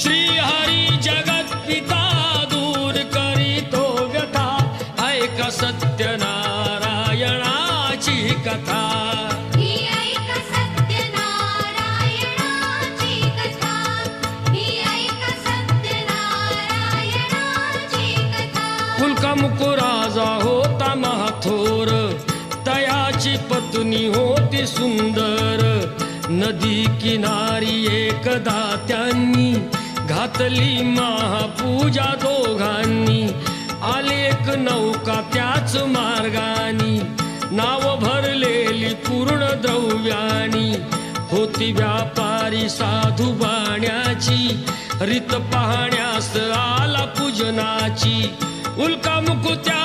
श्रीहरी जगत पिता दूर करीतो व्यथा ऐका सत्यनारायणाची कथा मुकुराजा होता महाथोर तयाची पत्नी होती सुंदर नदी किनारी एकदा त्यांनी घातली महापूजा दोघांनी आले एक नौका त्याच मार्गानी नाव भरलेली पूर्ण द्रव्यानी होती व्यापारी साधू बाण्याची रीत पाहण्यास आला पूजनाची उल्का मुकुत्या